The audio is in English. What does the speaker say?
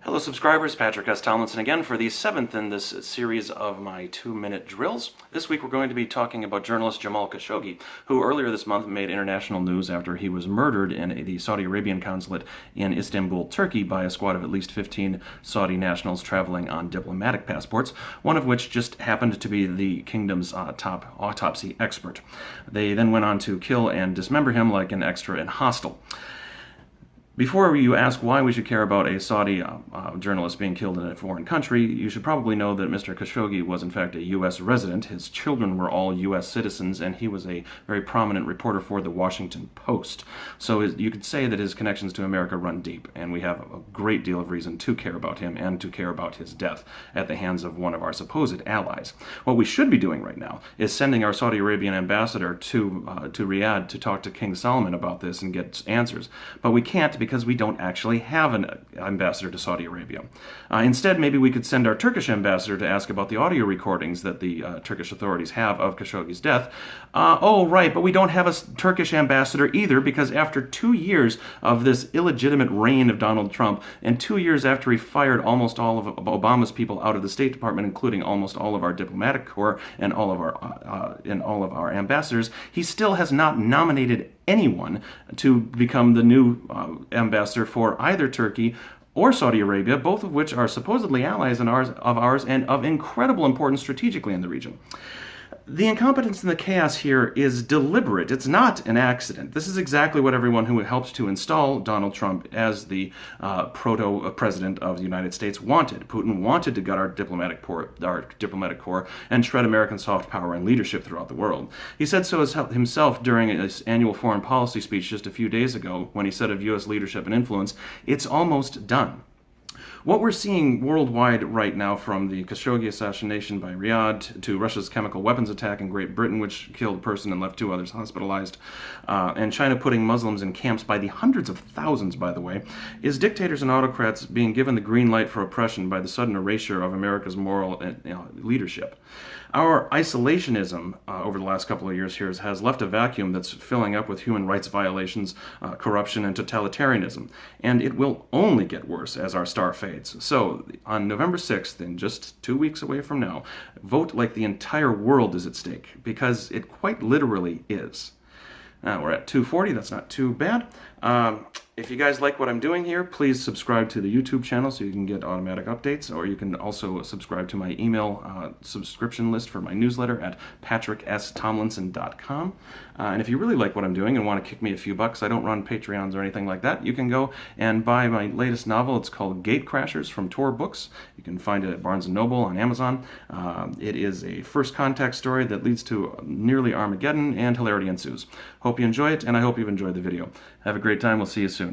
Hello subscribers, Patrick S. Tomlinson again for the 7th in this series of my 2-minute drills. This week we're going to be talking about journalist Jamal Khashoggi, who earlier this month made international news after he was murdered in the Saudi Arabian consulate in Istanbul, Turkey by a squad of at least 15 Saudi nationals traveling on diplomatic passports, one of which just happened to be the kingdom's top autopsy expert. They then went on to kill and dismember him like an extra in Hostel. Before you ask why we should care about a Saudi journalist being killed in a foreign country, you should probably know that Mr. Khashoggi was in fact a U.S. resident. His children were all U.S. citizens, and he was a very prominent reporter for the Washington Post. So you could say that his connections to America run deep, and we have a great deal of reason to care about him and to care about his death at the hands of one of our supposed allies. What we should be doing right now is sending our Saudi Arabian ambassador to Riyadh to talk to King Solomon about this and get answers. But we can't because we don't actually have an ambassador to Saudi Arabia. Instead, maybe we could send our Turkish ambassador to ask about the audio recordings that the Turkish authorities have of Khashoggi's death. Oh, right, but we don't have a Turkish ambassador either, because after 2 years of this illegitimate reign of Donald Trump, and 2 years after he fired almost all of Obama's people out of the State Department, including almost all of our diplomatic corps and all of our ambassadors, he still has not nominated anyone to become the new ambassador for either Turkey or Saudi Arabia, both of which are supposedly allies of ours and of incredible importance strategically in the region. The incompetence and the chaos here is deliberate. It's not an accident. This is exactly what everyone who helped to install Donald Trump as the proto-president of the United States wanted. Putin wanted to gut our diplomatic corps and shred American soft power and leadership throughout the world. He said so himself during his annual foreign policy speech just a few days ago when he said of U.S. leadership and influence, "It's almost done." What we're seeing worldwide right now, from the Khashoggi assassination by Riyadh to Russia's chemical weapons attack in Great Britain, which killed a person and left 2 others hospitalized, and China putting Muslims in camps by the hundreds of thousands, by the way, is dictators and autocrats being given the green light for oppression by the sudden erasure of America's moral leadership. Our isolationism over the last couple of years here has left a vacuum that's filling up with human rights violations, corruption, and totalitarianism. And it will only get worse as our star fades. So, on November 6th, in just 2 weeks away from now, vote like the entire world is at stake, because it quite literally is. We're at 2:40, that's not too bad. If you guys like what I'm doing here, please subscribe to the YouTube channel so you can get automatic updates, or you can also subscribe to my email subscription list for my newsletter at patrickstomlinson.com. And if you really like what I'm doing and want to kick me a few bucks, I don't run Patreons or anything like that, you can go and buy my latest novel. It's called Gatecrashers from Tor Books. You can find it at Barnes & Noble on Amazon. It is a first contact story that leads to nearly Armageddon, and hilarity ensues. Hope you enjoy it, and I hope you've enjoyed the video. Have a great time. We'll see you soon.